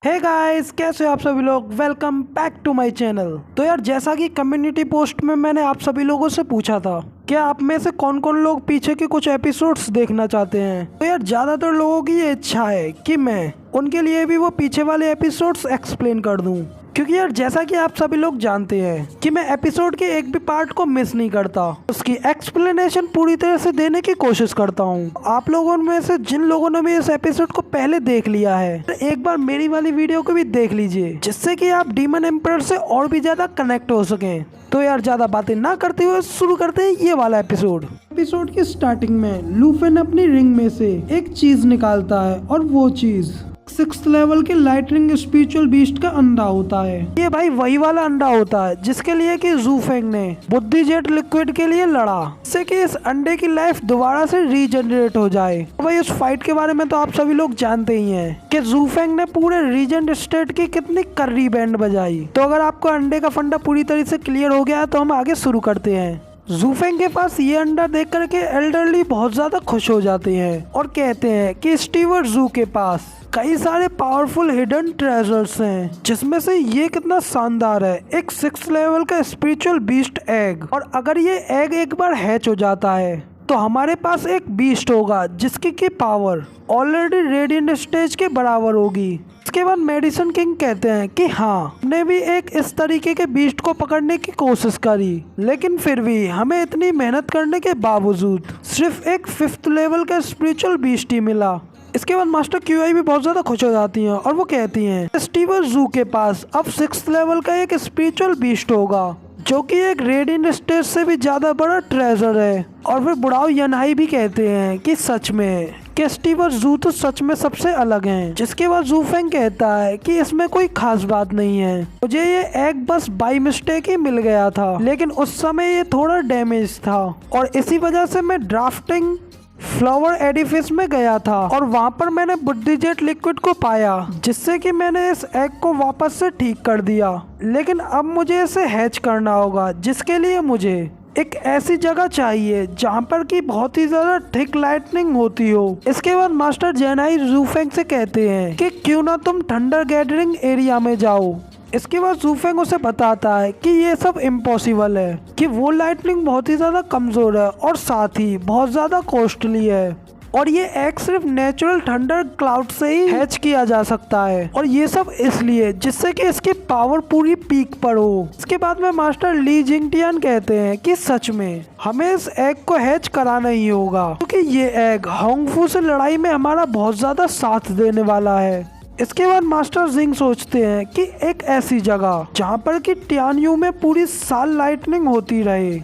Hey guys, कैसे हो आप सभी लोग। Welcome back to my channel. तो यार, जैसा कि कम्युनिटी पोस्ट में मैंने आप सभी लोगों से पूछा था, क्या आप में से कौन कौन लोग पीछे के कुछ एपिसोड्स देखना चाहते हैं। तो यार, ज़्यादातर लोगों की ये इच्छा है कि मैं उनके लिए भी वो पीछे वाले एपिसोड्स एक्सप्लेन कर दूं, क्योंकि यार जैसा कि आप सभी लोग जानते हैं कि मैं एपिसोड के एक भी पार्ट को मिस नहीं करता, उसकी एक्सप्लेनेशन पूरी तरह से देने की कोशिश करता हूँ। आप लोगों में से जिन लोगों ने भी इस एपिसोड को पहले देख लिया है, तो एक बार मेरी वाली वीडियो को भी देख लीजिए, जिससे कि आप डीमन एम्परर से और भी ज्यादा कनेक्ट हो सकें। तो यार, ज्यादा बातें ना करते हुए शुरू करते हैं ये वाला एपिसोड। एपिसोड की स्टार्टिंग में लूफेन अपनी रिंग में से एक चीज निकालता है और वो चीज 6th लेवल के लाइटनिंग स्पिरिचुअल बीस्ट का अंडा होता है। ये भाई वही वाला अंडा होता है जिसके लिए कि जूफेंग ने बुद्धि जेट लिक्विड के लिए लड़ा, जिससे कि इस अंडे की लाइफ दोबारा से रीजनरेट हो जाए। तो भाई उस फाइट के बारे में तो आप सभी लोग जानते ही हैं कि जूफेंग ने पूरे रीजेंट स्टेट की कितनी कर्री बैंड बजाई। तो अगर आपको अंडे का फंडा पूरी तरह से क्लियर हो गया तो हम आगे शुरू करते हैं। जूफेंग के पास ये अंडा देख करके एल्डरली बहुत ज्यादा खुश हो जाते हैं और कहते हैं कि स्टीवर्ट जू के पास कई सारे पावरफुल हिडन ट्रेजर्स हैं, जिसमें से ये कितना शानदार है, एक 6th लेवल का स्पिरिचुअल बीस्ट एग। और अगर ये एग एक बार हैच हो जाता है तो हमारे पास एक बीस्ट होगा जिसकी की पावर ऑलरेडी रेडिएंट स्टेज के बराबर होगी। इसके बाद मेडिसिन किंग कहते हैं कि हाँ, हमने भी एक इस तरीके के बीस्ट को पकड़ने की कोशिश करी, लेकिन फिर भी हमें इतनी मेहनत करने के बावजूद सिर्फ एक 5th लेवल का स्पिरिचुअल बीस्ट ही मिला। इसके बाद मास्टर क्यूआई भी बहुत ज्यादा खुश हो जाती हैं और वो कहती हैं स्टीवर्ट जू के पास अब 6th लेवल का एक स्पिरिचुअल बीस्ट होगा, जो कि एक रेडिएंट स्टेज से भी ज्यादा बड़ा ट्रेजर है। और फिर बुढ़ाओ यनहाई भी कहते हैं कि सच में कि स्टीवर्ट जू तो सच में सबसे अलग हैं। जिसके बाद जूफेंग कहता है कि इसमें कोई खास बात नहीं है, मुझे ये एग बस बाई मिस्टेक ही मिल गया था, लेकिन उस समय ये थोड़ा डैमेज था और इसी वजह से मैं ड्राफ्टिंग फ्लावर एडिफिस में गया था और वहाँ पर मैंने बुद्धि जेट लिक्विड को पाया, जिससे कि मैंने इस एग को वापस से ठीक कर दिया। लेकिन अब मुझे इसे हैच करना होगा, जिसके लिए मुझे एक ऐसी जगह चाहिए जहाँ पर कि बहुत ही ज्यादा थिक लाइटनिंग होती हो। इसके बाद मास्टर जेनाई जूफेंग से कहते हैं कि क्यों ना तुम थंडर गैदरिंग एरिया में जाओ। इसके बाद जूफेंग उसे बताता है कि ये सब इम्पॉसिबल है, कि वो लाइटनिंग बहुत ही ज्यादा कमजोर है और साथ ही बहुत ज्यादा कॉस्टली है, और ये एग सिर्फ नेचुरल थंडर क्लाउड से ही हैच किया जा सकता है, और ये सब इसलिए जिससे कि इसकी पावर पूरी पीक पर हो। इसके बाद में मास्टर ली जिंगटियन कहते हैं कि सच में हमें इस एग को हैच कराना ही होगा, क्योंकि ये एग होंगफू से लड़ाई में हमारा बहुत ज्यादा साथ देने वाला है। इसके बाद मास्टर जिंग सोचते हैं कि एक ऐसी जगह जहाँ पर कि टियानयू में पूरी साल लाइटनिंग होती रहे।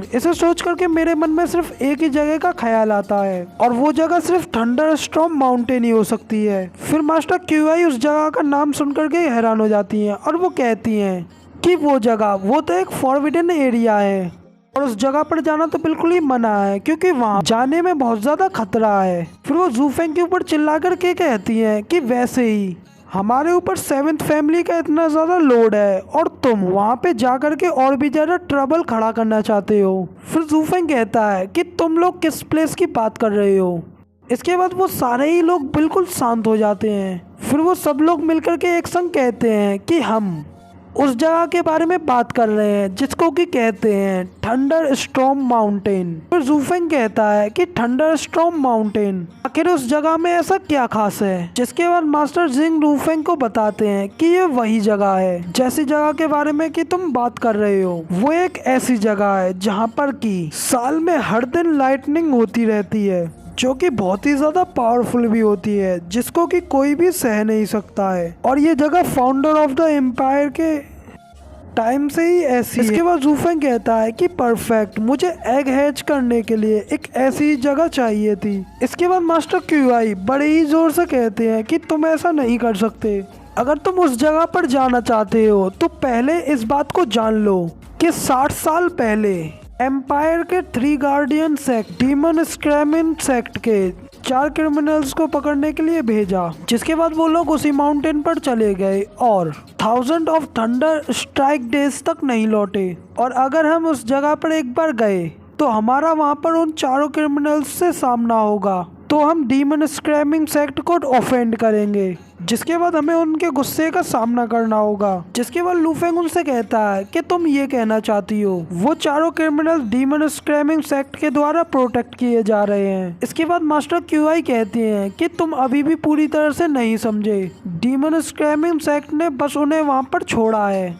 इसे सोच करके मेरे मन में सिर्फ एक ही जगह का ख्याल आता है, और वो जगह सिर्फ थंडर स्टॉर्म माउंटेन ही हो सकती है। फिर मास्टर क्यूआई उस जगह का नाम सुन करके हैरान हो जाती हैं और वो कहती हैं कि वो जगह वो तो एक फॉरबिडन एरिया है और उस जगह पर जाना तो बिल्कुल ही मना है, क्योंकि वहाँ जाने में बहुत ज्यादा खतरा है। फिर वो जूफेंग के ऊपर चिल्ला करके कहती हैं कि वैसे ही हमारे ऊपर 7th फैमिली का इतना ज्यादा लोड है और तुम वहाँ पे जा करके और भी ज्यादा ट्रबल खड़ा करना चाहते हो। फिर जूफेंग कहता है कि तुम लोग किस प्लेस की बात कर रहे हो। इसके बाद वो सारे ही लोग बिल्कुल शांत हो जाते हैं। फिर वो सब लोग मिलकर के एक संग कहते हैं कि हम उस जगह के बारे में बात कर रहे हैं जिसको कि कहते हैं थंडर स्टॉर्म माउंटेन। फिर जूफेंग कहता है कि थंडर स्टॉर्म माउंटेन आखिर उस जगह में ऐसा क्या खास है। जिसके बाद मास्टर जिंग जूफेंग को बताते हैं कि ये वही जगह है, जैसी जगह के बारे में कि तुम बात कर रहे हो। वो एक ऐसी जगह है जहाँ पर कि साल में हर दिन लाइटनिंग होती रहती है, जो कि बहुत ही ज्यादा पावरफुल भी होती है, जिसको कि कोई भी सह नहीं सकता है। और ये जगह फाउंडर ऑफ द एम्पायर के टाइम से ही ऐसी है। इसके बाद जूफेंग कहता है कि परफेक्ट, मुझे एग हैच करने के लिए एक ऐसी जगह चाहिए थी। इसके बाद मास्टर क्यूआई बड़े ही जोर से कहते हैं कि तुम ऐसा नहीं कर सकते। अगर तुम उस जगह पर जाना चाहते हो तो पहले इस बात को जान लो कि 60 साल पहले एम्पायर के 3 गार्डियन सेक्ट डीमन स्क्रैमिन सेक्ट के 4 क्रिमिनल्स को पकड़ने के लिए भेजा, जिसके बाद वो लोग उसी माउंटेन पर चले गए और 1000 ऑफ थंडर स्ट्राइक डेज तक नहीं लौटे। और अगर हम उस जगह पर एक बार गए तो हमारा वहाँ पर उन चारों क्रिमिनल्स से सामना होगा, तो हम डीमन स्क्रैमिंग सेक्ट को ऑफेंड करेंगे, जिसके बाद हमें उनके गुस्से का सामना करना होगा। जिसके बाद लूफेंग उनसे कहता है कि तुम ये कहना चाहती हो वो चारों क्रिमिनल डीमन स्क्रैमिंग सेक्ट के द्वारा प्रोटेक्ट किए जा रहे हैं। इसके बाद मास्टर क्यूआई कहते हैं कि तुम अभी भी पूरी तरह से नहीं समझे, डीमन स्क्रैमिंग सेक्ट ने बस उन्हें वहाँ पर छोड़ा है।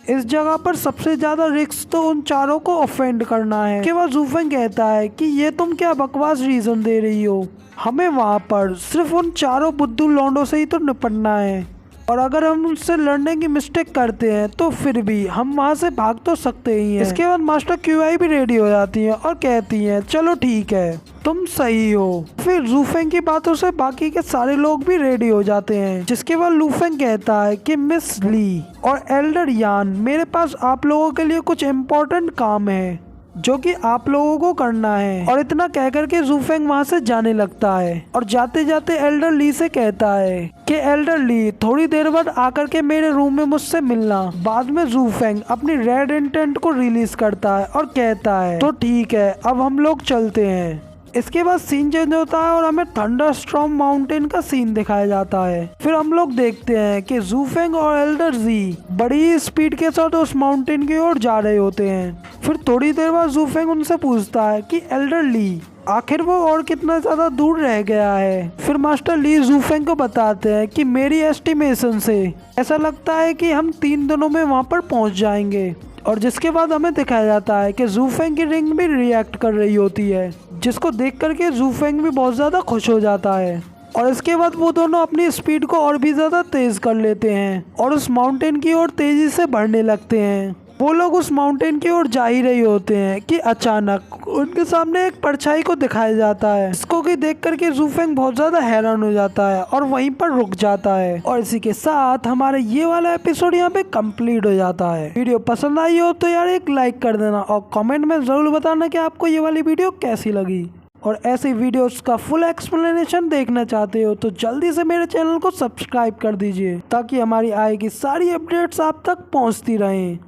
इस जगह पर सबसे ज्यादा रिस्क तो उन चारों को ऑफेंड करना है। के बाद जूफेंग कहता है कि ये तुम क्या बकवास रीजन दे रही हो, हमें वहाँ पर सिर्फ उन चारों बुद्धू लौंडों से ही तो निपटना है, और अगर हम उनसे लड़ने की मिस्टेक करते हैं तो फिर भी हम वहाँ से भाग तो सकते ही हैं। इसके बाद मास्टर क्यूआई भी रेडी हो जाती है और कहती हैं चलो ठीक है तुम सही हो। फिर लूफेंग की बातों से बाकी के सारे लोग भी रेडी हो जाते हैं। जिसके बाद लूफेंग कहता है कि मिस ली और एल्डर यान, मेरे पास आप लोगों के लिए कुछ इम्पोर्टेंट काम है जो कि आप लोगों को करना है। और इतना कहकर के जूफेंग वहाँ से जाने लगता है और जाते जाते एल्डर ली से कहता है कि एल्डर ली थोड़ी देर बाद आकर के मेरे रूम में मुझसे मिलना। बाद में जूफेंग अपनी रेड इंटेंट को रिलीज करता है और कहता है तो ठीक है अब हम लोग चलते हैं। इसके बाद सीन चेंज होता है और हमें थंडरस्टॉर्म माउंटेन का सीन दिखाया जाता है। फिर हम लोग देखते हैं कि जूफेंग और एल्डर जी बड़ी स्पीड के साथ उस माउंटेन की ओर जा रहे होते हैं। फिर थोड़ी देर बाद जूफेंग उनसे पूछता है कि एल्डर ली आखिर वो और कितना ज्यादा दूर रह गया है। फिर मास्टर ली जूफेंग को बताते हैं कि मेरी एस्टिमेशन से ऐसा लगता है कि हम 3 दिनों में वहाँ पर पहुँच जाएंगे। और जिसके बाद हमें दिखाया जाता है कि जूफेंग की रिंग भी रिएक्ट कर रही होती है, जिसको देख करके जूफेंग भी बहुत ज़्यादा खुश हो जाता है। और इसके बाद वो दोनों अपनी स्पीड को और भी ज़्यादा तेज़ कर लेते हैं और उस माउंटेन की ओर तेज़ी से बढ़ने लगते हैं। वो लोग उस माउंटेन की ओर जा ही रहे होते हैं कि अचानक उनके सामने एक परछाई को दिखाया जाता है, जिसको कि देख करके जूफेंग बहुत ज्यादा हैरान हो जाता है और वहीं पर रुक जाता है। और इसी के साथ हमारा ये वाला एपिसोड यहाँ पे कंप्लीट हो जाता है। वीडियो पसंद आई हो तो यार एक लाइक कर देना और कमेंट में जरूर बताना कि आपको ये वाली वीडियो कैसी लगी। और ऐसी वीडियोस का फुल एक्सप्लेनेशन देखना चाहते हो तो जल्दी से मेरे चैनल को सब्सक्राइब कर दीजिए ताकि हमारी आए की सारी अपडेट्स आप तक पहुंचती रहें।